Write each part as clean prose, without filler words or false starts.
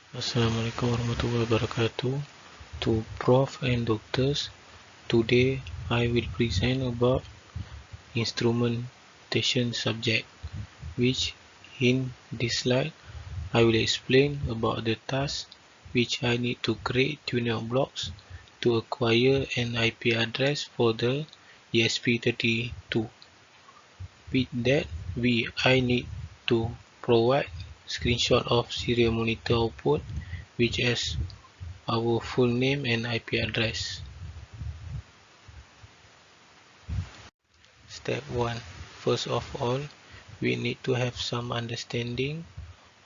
Assalamualaikum warahmatullahi wabarakatuh to Prof and doctors. Today I will present about instrumentation subject, which in this slide I will explain about the task which I need to create tuner blocks to acquire an IP address for the ESP32. With that, I need to provide screenshot of serial monitor output which has our full name and IP address. Step 1. First of all, we need to have some understanding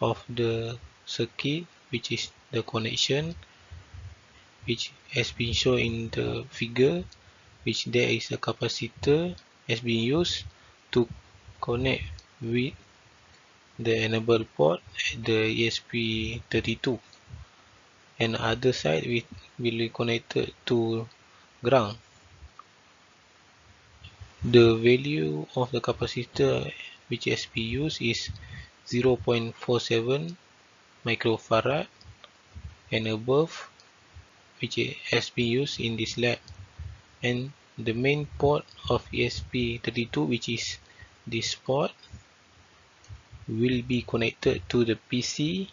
of the circuit, which is the connection, which has been shown in the figure, which there is a capacitor has been used to connect with the enable port at the ESP32, and other side will be connected to ground. The value of the capacitor which has been used is 0.47 microfarad and above, which has been used in this lab. And the main port of ESP32, which is this port, will be connected to the PC,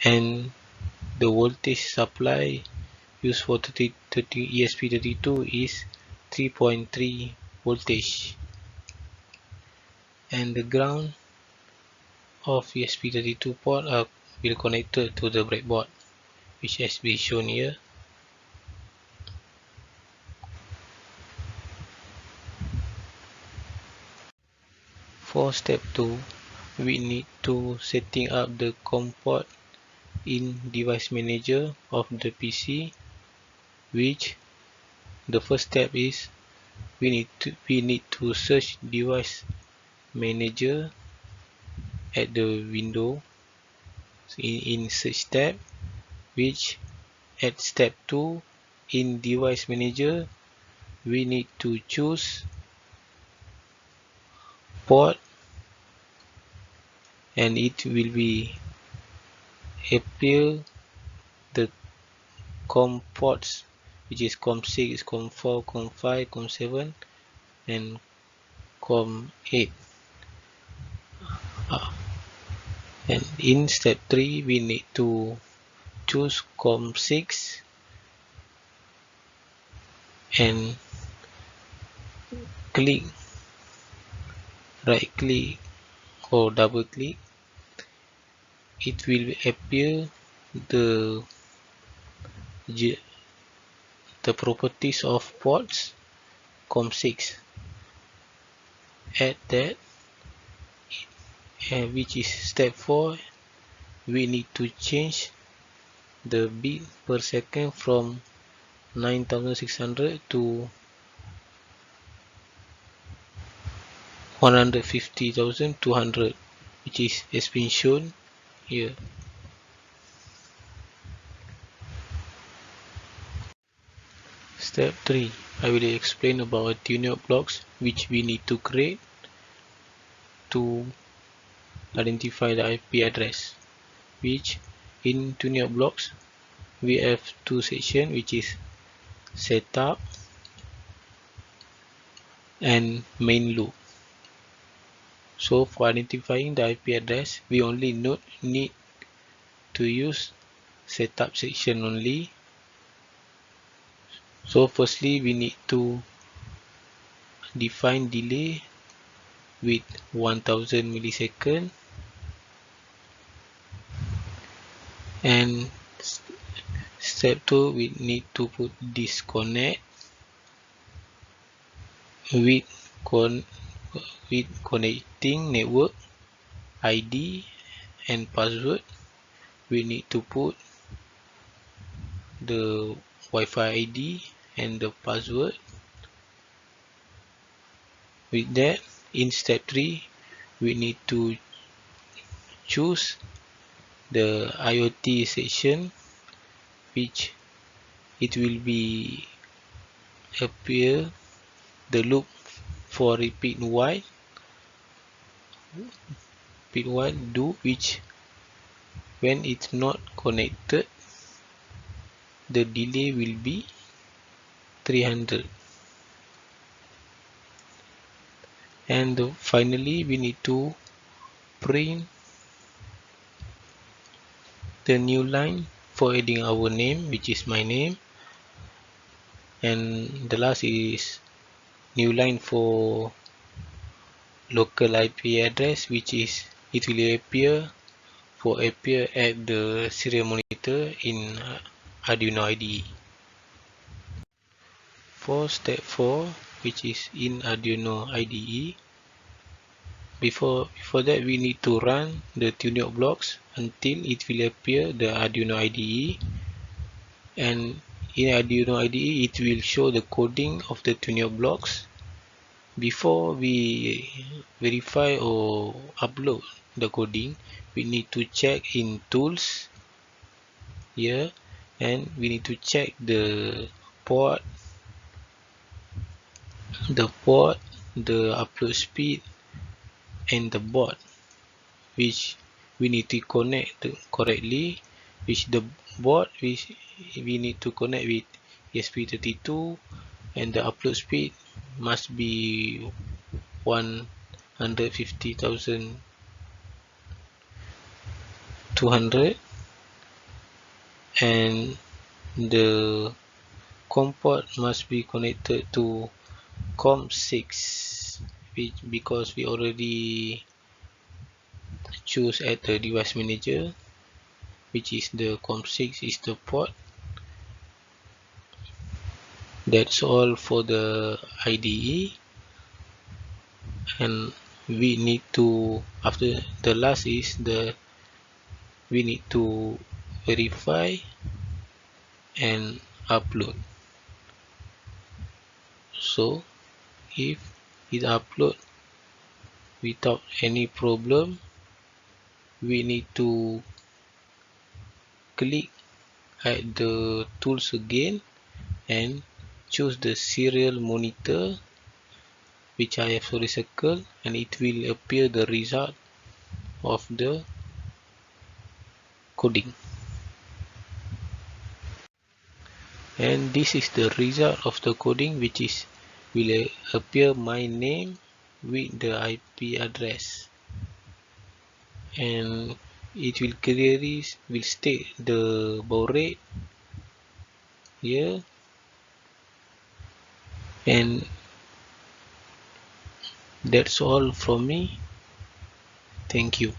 and the voltage supply used for ESP32 is 3.3 voltage, and the ground of ESP32 port will connected to the breadboard, which has been shown here. For step 2, we need to setting up the COM port in device manager of the PC, which the first step is we need to search device manager at the window in search tab, which at step 2 in device manager we need to choose port, and it will be appear the COM ports, which is COM6, COM4, COM5, COM7 and COM8. And in step 3 we need to choose COM6 and click, right click or double click. It will appear the properties of ports COM6. At that, which is step 4, we need to change the bit per second from 9600 to 150,200, which is has been shown here. Step 3, I will explain about tuner blocks which we need to create to identify the IP address, which in tuner blocks we have two sections, which is setup and main loop. So for identifying the IP address, we only need to use setup section only. So firstly, we need to define delay with 1000 millisecond, and step 2, we need to put disconnect with connecting network ID and password. We need to put the Wi-Fi ID and the password. With that, in step 3, we need to choose the IoT section, which it will be appear the loop for repeat while pit 1 do, which when it's not connected, the delay will be 300. And finally we need to print the new line for adding our name, which is my name, and the last is new line for local IP address, which is it will appear at the serial monitor in Arduino IDE. For step 4, which is in Arduino IDE, before that we need to run the TuneUp blocks until it will appear the Arduino IDE, and in Arduino IDE it will show the coding of the TuneUp blocks. Before we verify or upload the coding, we need to check in tools here, and we need to check the port, the upload speed, and the board, which we need to connect correctly, which the board which we need to connect with ESP32, and the upload speed must be 150,200, and the COM port must be connected to COM6, because we already choose at the device manager, which is the COM6 is the port. That's all for the IDE, and we need to, after the last is we need to verify and upload. So if it upload without any problem, we need to click at the tools again and choose the serial monitor, which I have already circled, and it will appear the result of the coding. And this is the result of the coding, which is will appear my name with the IP address, and it will clearly state the baud rate here, and that's all from me. Thank you.